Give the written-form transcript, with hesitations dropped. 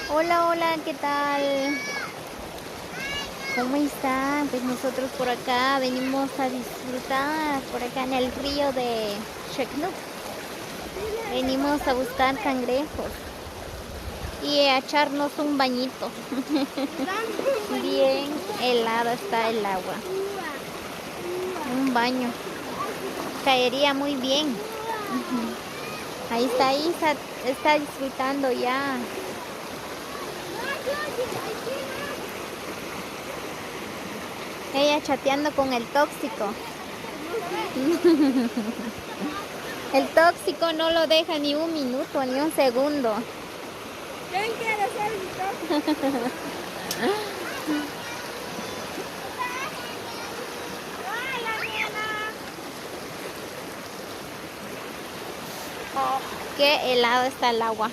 Hola, hola, ¿qué tal? ¿Cómo están? Pues nosotros por acá venimos a disfrutar por acá en el río de Sheknuk. Venimos a buscar cangrejos y a echarnos un bañito. Bien helada está el agua. Un baño. Caería muy bien. Ahí está Isa, está disfrutando ya. Ella chateando con el tóxico. El tóxico no lo deja ni un minuto, ni un segundo. ¿Quién quiere ser mi tóxico? Hola, nena. Qué helado está el agua.